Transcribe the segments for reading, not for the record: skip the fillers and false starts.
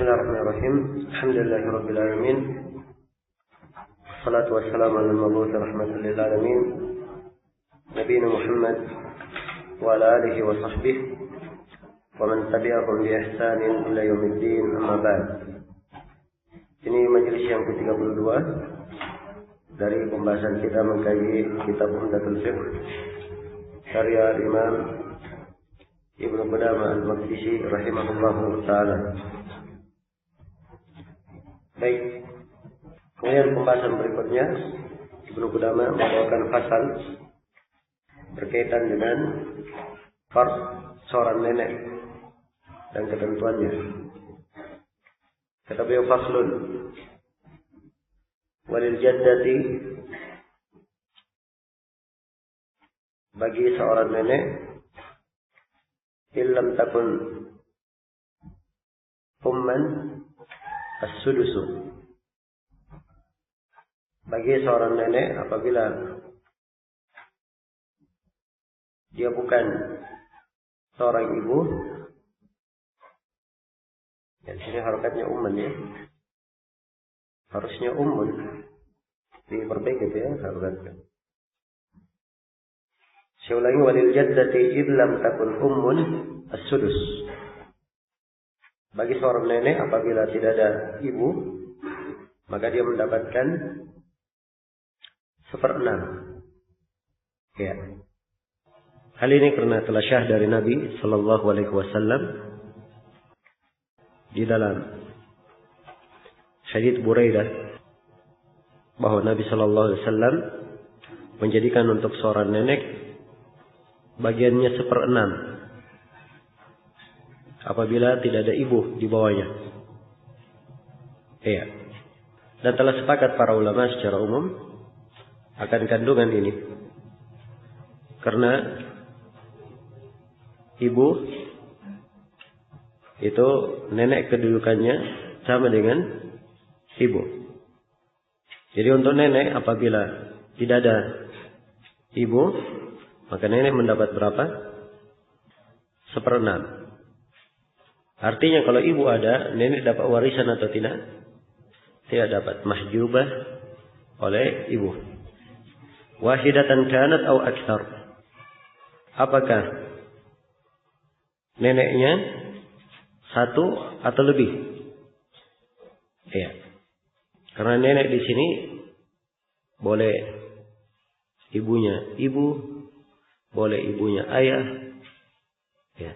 Bismillahirrahmanirrahim. Alhamdulillahirabbil alamin. Wassalatu wassalamu ala al-mab'uts rahmatan lil alamin. Nabiyina Muhammad wa ala alihi wa sahbihi wa man tabi'ahum bi ihsanin ila yaumiddin, amma ba'd. Ini majelis yang ke-32 dari pembahasan kita mengkaji kitab Umdatul Fiqh karya Imam Ibnu Qudamah Al-Maqdisi rahimahullahu ta'ala. Baik, kemudian pembahasan berikutnya Ibnu Qudamah membawakan pasal berkaitan dengan fard seorang nenek dan ketentuannya. Kata beliau, faslun walil jaddati, bagi seorang nenek illam takun umman as-sudusu, bagi seorang nenek apabila dia bukan seorang ibu, ya di sini harokatnya umman ya, harusnya ummun, diperbaiki ya harokatnya. Saya ulangi, walil jaddati illam takun ummun as-sudus, bagi seorang nenek apabila tidak ada ibu, maka dia mendapatkan 1/6. Ya. Hal ini karena telah syah dari Nabi sallallahu alaihi wasallam di dalam hadits Buraidah bahwa Nabi sallallahu alaihi wasallam menjadikan untuk seorang nenek bagiannya 1/6 apabila tidak ada ibu di bawahnya. Iya. Dan telah sepakat para ulama secara umum akan kandungan ini. Karena ibu itu nenek kedudukannya sama dengan ibu. Jadi untuk nenek apabila tidak ada ibu, maka nenek mendapat berapa? 1/6. Artinya kalau ibu ada, nenek dapat warisan atau tidak? Tidak dapat. Mahjubah oleh ibu. Wahidatan kanat atau aktsar. Apakah neneknya satu atau lebih? Iya. Karena nenek di sini boleh ibunya ibu, boleh ibunya ayah, ya,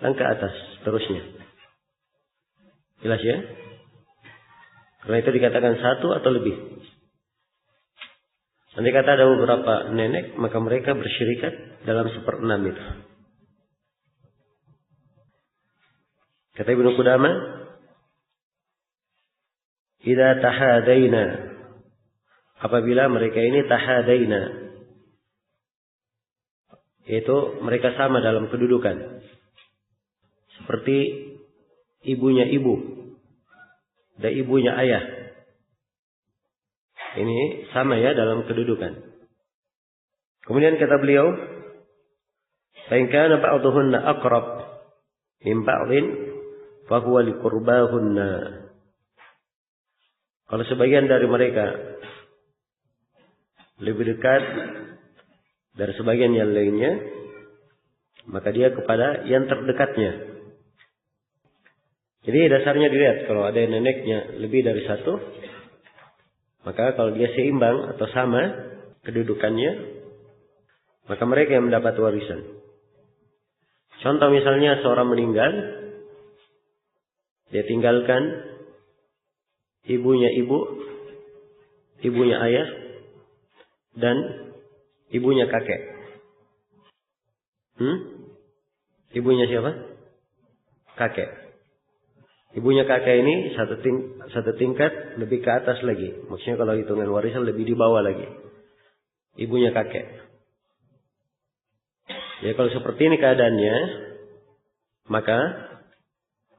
dan ke atas terusnya. Jelas ya? Karena itu dikatakan satu atau lebih. Nanti kata ada beberapa nenek, maka mereka bersyirikat dalam 1/6 itu. Kata Ibnu Qudamah, idza tahadaina, apabila mereka ini tahadaina, yaitu mereka sama dalam kedudukan, seperti ibunya ibu dan ibunya ayah. Ini sama ya dalam kedudukan. Kemudian kata beliau, fa in kana ba'dhuhunna aqrab min ba'dhin fa huwa liqurbahunna. Kalau sebagian dari mereka lebih dekat dari sebagian yang lainnya, maka dia kepada yang terdekatnya. Jadi dasarnya dilihat, kalau ada neneknya lebih dari satu, maka kalau dia seimbang atau sama kedudukannya, maka mereka yang mendapat warisan. Contoh misalnya seorang meninggal, dia tinggalkan ibunya ibu, ibunya ayah, dan ibunya kakek. Ibunya siapa? Kakek. Ibunya kakek ini satu tingkat lebih ke atas lagi. Maksudnya kalau hitungan warisan lebih di bawah lagi. Ibunya kakek. Ya kalau seperti ini keadaannya, maka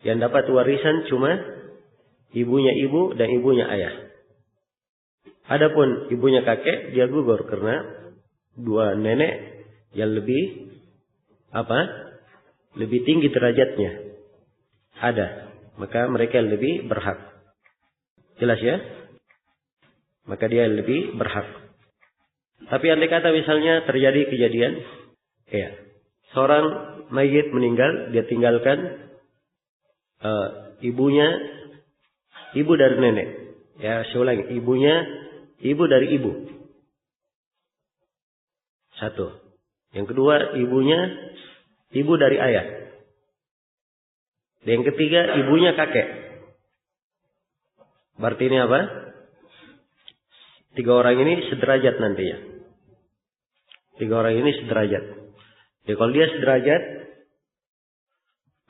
yang dapat warisan cuma ibunya ibu dan ibunya ayah. Adapun ibunya kakek, dia gugur karena dua nenek yang lebih lebih tinggi derajatnya ada. maka mereka lebih berhak. Jelas ya? Maka dia lebih berhak. Tapi andai kata misalnya terjadi kejadian, ya, seorang mayit meninggal, dia tinggalkan ibunya, ibu dari nenek. Ya, saya ulangi, ibunya, ibu dari ibu. Satu. Yang kedua, ibunya, ibu dari ayah. Dan yang ketiga, ibunya kakek. Berarti ini apa? 3 orang ini sederajat nantinya. 3 orang ini sederajat. Jadi kalau dia sederajat,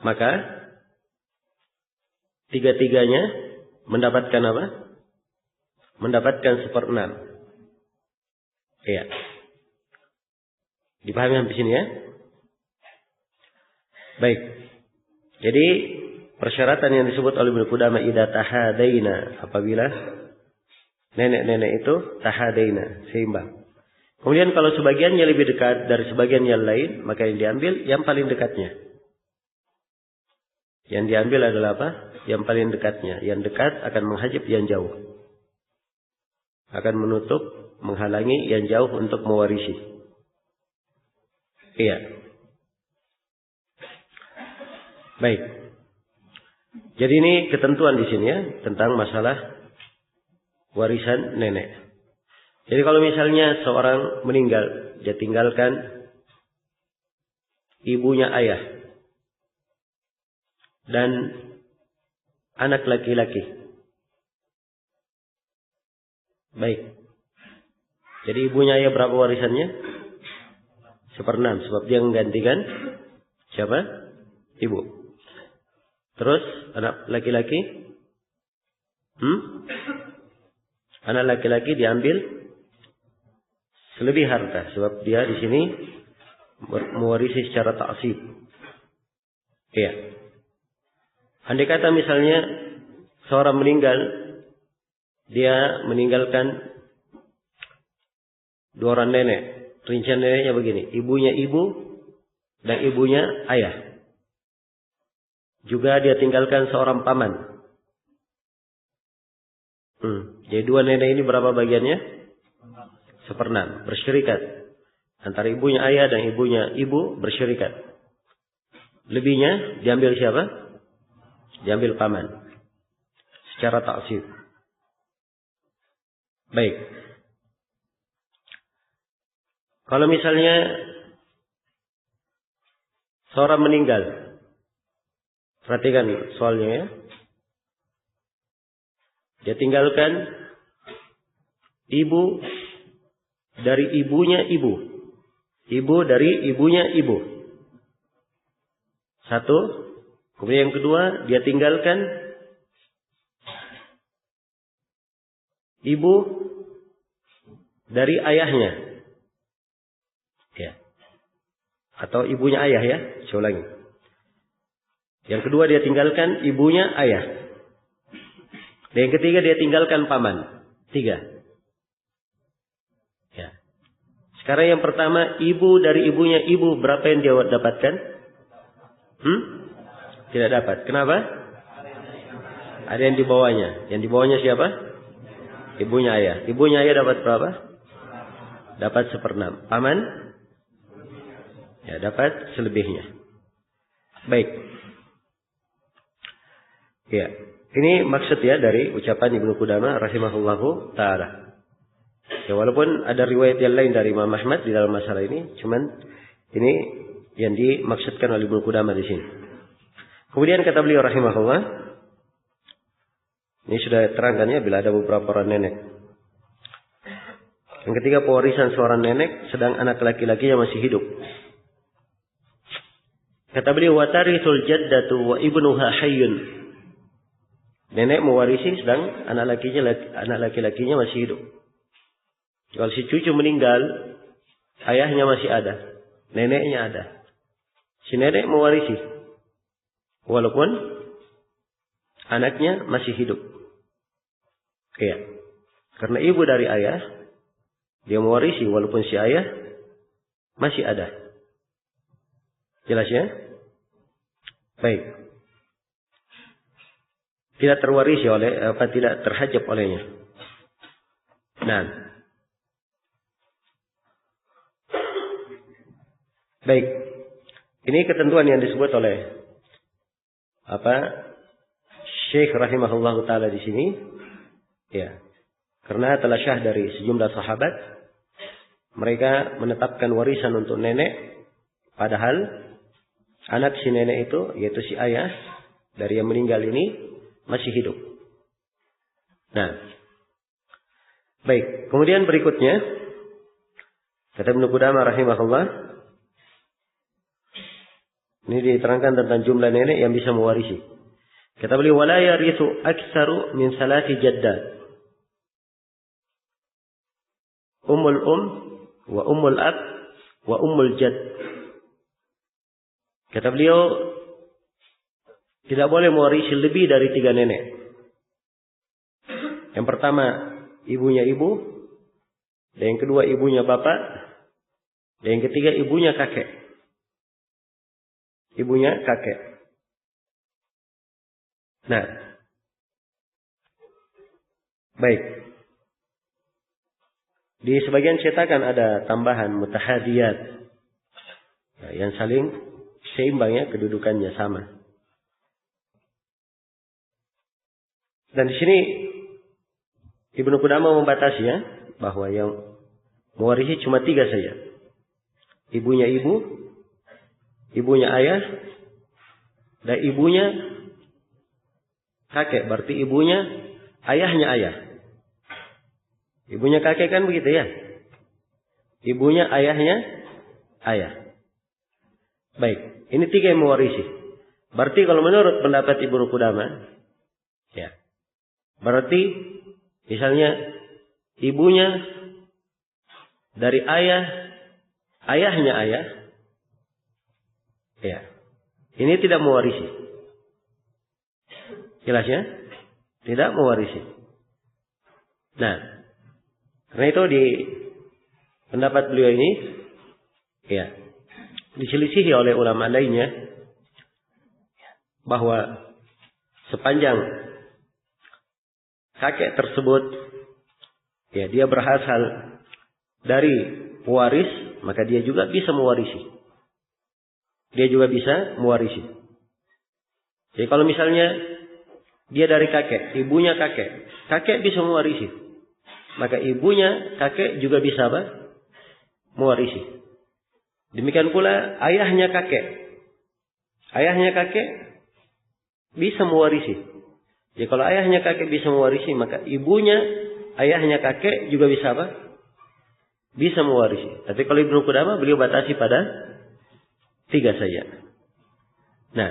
maka tiga-tiganya mendapatkan apa? Mendapatkan 1/6. Iya. Dipahami sampai sini ya? Baik. Jadi persyaratan yang disebut oleh Ibnu Qudamah idza tahadaina, apabila nenek-nenek itu tahadaina, seimbang. Kemudian kalau sebagiannya lebih dekat dari sebagian yang lain, maka yang diambil yang paling dekatnya. Yang diambil adalah apa? Yang paling dekatnya. Yang dekat akan menghajib yang jauh. Akan menutup, menghalangi yang jauh untuk mewarisi. Iya. Baik. Jadi ini ketentuan di sini ya, tentang masalah warisan nenek. Jadi kalau misalnya seorang meninggal, dia tinggalkan ibunya ayah dan anak laki-laki. Baik. Jadi ibunya ayah berapa warisannya? 1/6. Sebab dia menggantikan siapa? Ibu. Terus anak laki-laki? Anak laki-laki diambil selebih harta. Sebab dia di sini mewarisi secara ta'sib. Iya. Andai kata misalnya seorang meninggal, dia meninggalkan 2 orang nenek. Rincian neneknya begini. Ibunya ibu dan ibunya ayah. Juga dia tinggalkan seorang paman. Jadi 2 nenek ini berapa bagiannya? 1/6. Bersyirikat. Antara ibunya ayah dan ibunya ibu bersyirikat. Lebihnya diambil siapa? Diambil paman. Secara taksib. Baik. Kalau misalnya seorang meninggal, perhatikan soalnya ya. Dia tinggalkan ibu dari ibunya ibu. Ibu dari ibunya ibu. 1. Kemudian yang kedua, dia tinggalkan ibu dari ayahnya. Ya. Atau ibunya ayah ya. Saya ulangi. Yang kedua dia tinggalkan ibunya ayah. Dan yang ketiga dia tinggalkan paman. 3. Ya. Sekarang yang pertama, ibu dari ibunya ibu, berapa yang dia dapatkan? Tidak dapat. Kenapa? Ada yang di bawahnya. Yang di bawahnya siapa? Ibunya ayah. Ibunya ayah dapat berapa? Dapat 1/6. Paman? Ya, dapat selebihnya. Baik. Ya, ini maksud ya dari ucapan Ibnu Qudamah rahimahullahu taala. Ya, walaupun ada riwayat yang lain dari Imam Ahmad di dalam masalah ini, cuman ini yang dimaksudkan oleh Ibnu Qudamah di sini. Kemudian kata beliau rahimahullah, ini sudah terangkan ya bila ada beberapa orang nenek. Yang ketiga, pewarisan seorang nenek sedang anak laki-lakinya masih hidup. Kata beliau, wa tarithul jaddatu wa ibnuha hayyun. Nenek mewarisi sedang anak laki-lakinya masih hidup. Kalau si cucu meninggal, ayahnya masih ada, neneknya ada. Si nenek mewarisi walaupun anaknya masih hidup. Iya. Karena ibu dari ayah, dia mewarisi walaupun si ayah masih ada. Jelas ya? Baik. tidak terwarisi oleh tidak terhajab olehnya. Nah, baik. Ini ketentuan yang disebut oleh Syekh rahimahullah taala di sini, ya. Karena telah syah dari sejumlah sahabat, mereka menetapkan warisan untuk nenek, padahal anak si nenek itu, yaitu si ayah dari yang meninggal ini, masih hidup. Nah, baik. Kemudian berikutnya, kata Ibnu Qudamah rahimahullah, ini diterangkan tentang jumlah nenek yang bisa mewarisi. Kata beliau, wala yarithu aktsaru min salati jaddat. Ummul wa ummul ab wa ummul jad. Kata beliau, tidak boleh mewarisi lebih dari 3 nenek. Yang pertama, ibunya ibu. Dan yang kedua, ibunya bapak. Dan yang ketiga, ibunya kakek. Ibunya kakek. Nah, baik. Di sebagian cetakan ada tambahan mutahadiyat, yang saling seimbang, ya, kedudukannya sama. Dan di sini Ibnu Qudamah membatasi, ya, bahwa yang mewarisi cuma 3 saja. Ibunya ibu, ibunya ayah, dan ibunya kakek. Berarti ibunya ayahnya ayah. Ibunya kakek kan begitu, ya. Ibunya ayahnya ayah. Baik, ini 3 yang mewarisi. Berarti kalau menurut pendapat Ibnu Qudamah, ya, berarti misalnya ibunya dari ayahnya ayah, ya, ini tidak mewarisi. Jelas, ya? Tidak mewarisi. Nah, karena itu di pendapat beliau ini, ya, diselisihi oleh ulama lainnya, bahwa sepanjang kakek tersebut, ya, dia berasal dari pewaris, maka dia juga bisa mewarisi. Dia juga bisa mewarisi. Jadi kalau misalnya dia dari kakek, ibunya kakek, kakek bisa mewarisi. Maka ibunya kakek juga bisa mewarisi. Demikian pula ayahnya kakek. Ayahnya kakek bisa mewarisi. Jadi kalau ayahnya kakek bisa mewarisi, maka ibunya ayahnya kakek juga bisa bisa mewarisi. Tapi kalau Ibnu Qudamah beliau batasi pada 3 saja. Nah,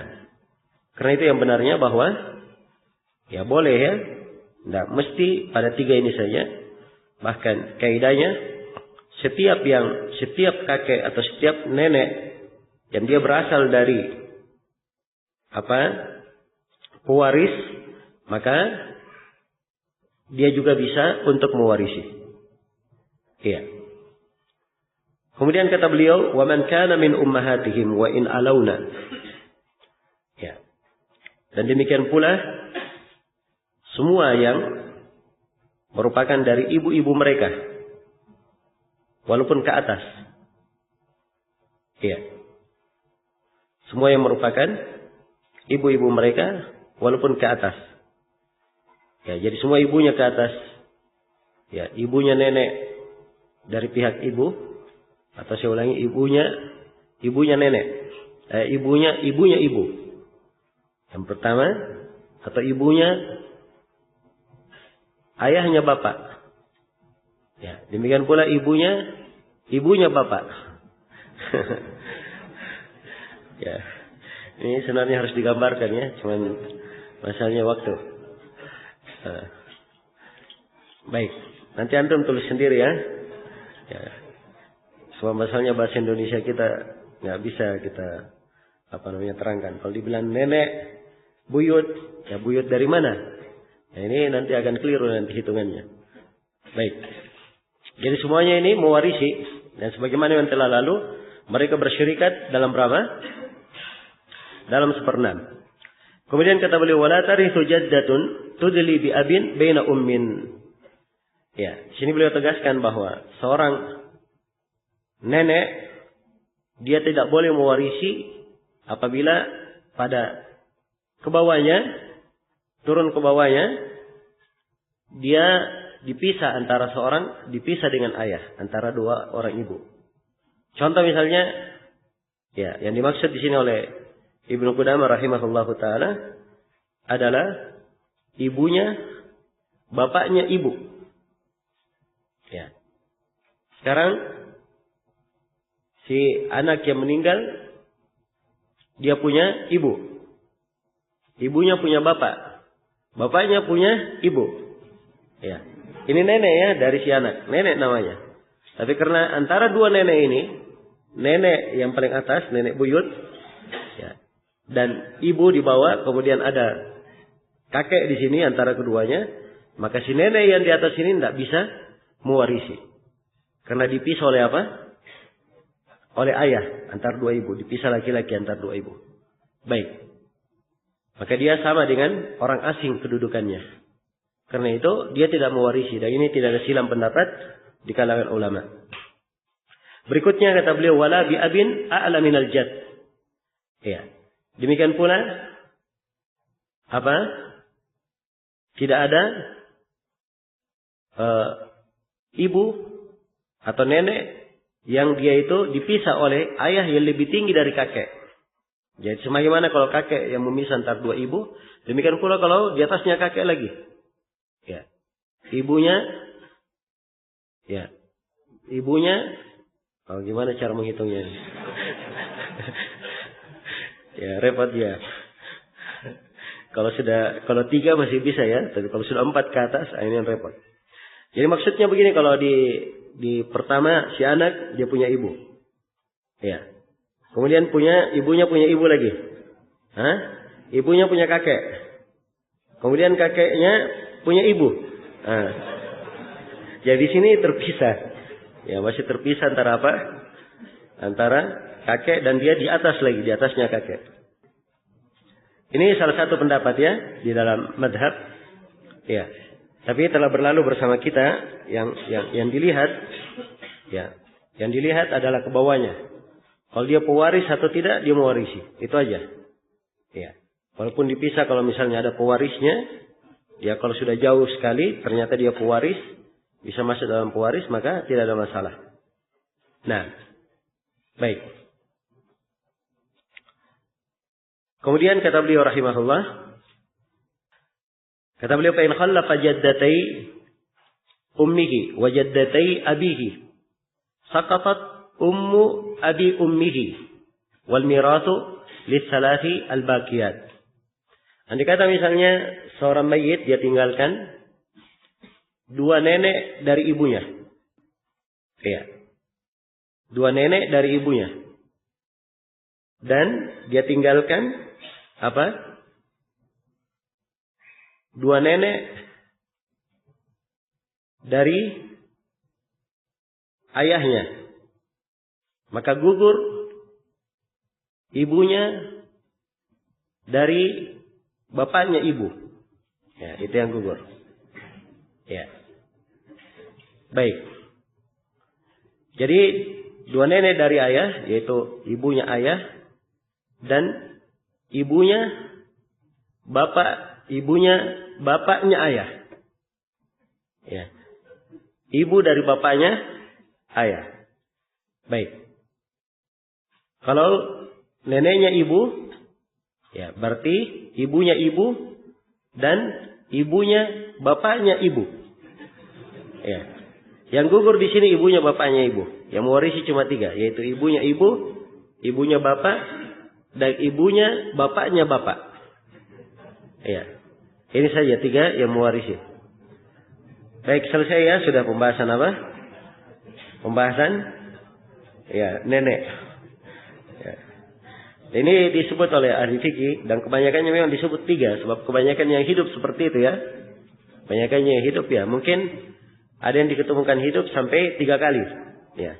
karena itu yang benarnya bahwa, ya, boleh, ya, tidak mesti pada 3 ini saja. Bahkan kaidahnya, setiap kakek atau setiap nenek yang dia berasal dari pewaris, maka dia juga bisa untuk mewarisi. Iya. Kemudian kata beliau, wa man kana min ummahatihim wa in alawna. Ya. Dan demikian pula semua yang merupakan dari ibu-ibu mereka, walaupun ke atas. Iya. Semua yang merupakan ibu-ibu mereka, walaupun ke atas. Ya, jadi semua ibunya ke atas. Ya, ibunya nenek dari pihak ibu, atau saya ulangi, ibunya nenek. Ibunya ibu. Yang pertama, atau ibunya ayahnya bapak. Ya, demikian pula ibunya bapak. Ya, ini sebenarnya harus digambarkan, ya, cuman masalahnya waktu. Baik, nanti antum tulis sendiri, ya. Ya. Semua masalahnya bahasa Indonesia kita nggak bisa kita terangkan. Kalau dibilang nenek, buyut, ya buyut dari mana? Nah, ini nanti akan keliru nanti hitungannya. Baik. Jadi semuanya ini mewarisi, dan sebagaimana yang telah lalu, mereka bersyirikat dalam berapa? Dalam 1/6. Kemudian kata beliau, wala tarithu jaddatun tudli bi abin baina ummin. Ya, sini beliau tegaskan bahwa seorang nenek dia tidak boleh mewarisi apabila pada turun ke bawahnya dia dipisah dengan ayah, antara dua orang ibu. Contoh misalnya, ya, yang dimaksud di sini oleh Ibnu Qudamah rahimahullahu taala adalah ibunya, bapaknya ibu. Ya. Sekarang si anak yang meninggal dia punya ibu. Ibunya punya bapak. Bapaknya punya ibu. Ya. Ini nenek ya dari si anak. Nenek namanya. Tapi karena antara dua nenek ini, nenek yang paling atas, nenek buyut, ya, dan ibu di bawah, kemudian ada kakek di sini antara keduanya, maka si nenek yang di atas ini tidak bisa mewarisi. Karena dipisah oleh apa? Oleh ayah antar dua ibu. Dipisah laki-laki antar dua ibu. Baik. Maka dia sama dengan orang asing kedudukannya. Karena itu dia tidak mewarisi. Dan ini tidak ada silang pendapat di kalangan ulama. Berikutnya kata beliau, wala bi abin a'la minal jad. Ya. Demikian pula apa? Tidak ada ibu atau nenek yang dia itu dipisah oleh ayah yang lebih tinggi dari kakek. Jadi sebagaimana kalau kakek yang memisah antara dua ibu, demikian pula kalau di atasnya kakek lagi. Ya. Ibunya, oh gimana cara menghitungnya? Ya repot ya. Kalau 3 masih bisa ya, tapi kalau sudah 4 ke atas, ini yang repot. Jadi maksudnya begini, kalau di pertama si anak dia punya ibu, ya. Kemudian ibunya punya ibu lagi, ibunya punya kakek, kemudian kakeknya punya ibu. Jadi di sini terpisah, ya masih terpisah antara apa? Antara kakek dan dia di atas lagi, di atasnya kakek. Ini salah satu pendapat ya di dalam madhab, ya. Tapi telah berlalu bersama kita yang dilihat, ya, yang dilihat adalah ke bawahnya. Kalau dia pewaris atau tidak, dia mewarisi, itu aja. Ya, walaupun dipisah, kalau misalnya ada pewarisnya, ya kalau sudah jauh sekali, ternyata dia pewaris, bisa masuk dalam pewaris, maka tidak ada masalah. Nah, baik. Kemudian kata beliau rahimahullah. Kata beliau, fa in khallafa jaddatai ummihi wa jaddatai abihi saqatat ummu abi ummihi wal mirathu lis-salati al-baqiyat. Andai kata misalnya seorang mayit dia tinggalkan 2 nenek dari ibunya. Iya. 2 nenek dari ibunya. Dan dia tinggalkan apa? 2 nenek dari ayahnya. Maka gugur ibunya dari bapaknya ibu. Ya, itu yang gugur. Ya. Baik. Jadi 2 nenek dari ayah, yaitu ibunya ayah dan ibunya bapaknya ayah. Ya. Ibu dari bapaknya ayah. Baik. Kalau neneknya ibu, ya berarti ibunya ibu dan ibunya bapaknya ibu. Ya. Yang gugur di sini ibunya bapaknya ibu. Yang mewarisi cuma 3, yaitu ibunya ibu, ibunya bapak, dan ibunya bapaknya bapak. Ya. Ini saja 3 yang mewarisi. Baik, selesai ya, sudah pembahasan apa? Pembahasan ya nenek. Ya. Ini disebut oleh ahli fikih dan kebanyakannya memang disebut 3, sebab kebanyakan yang hidup seperti itu ya. Kebanyakannya yang hidup ya, mungkin ada yang diketemukan hidup sampai 3 kali. Ya.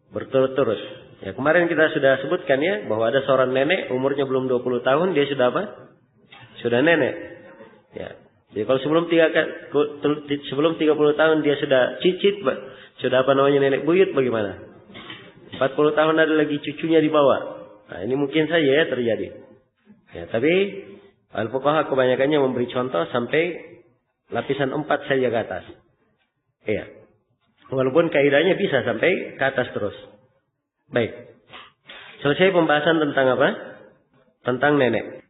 Berturut-turut. Ya, kemarin kita sudah sebutkan ya bahwa ada seorang nenek umurnya belum 20 tahun dia sudah apa? Sudah nenek. Ya. Jadi kalau sebelum 30 tahun dia sudah cicit, sudah nenek buyut bagaimana? 40 tahun ada lagi cucunya di bawah. Nah, ini mungkin saja ya terjadi. Ya, tapi al-fuqaha kebanyakannya memberi contoh sampai lapisan 4 saja ke atas. Iya. Walaupun kaidahnya bisa sampai ke atas terus. Baik. Selesai pembahasan tentang apa? Tentang nenek.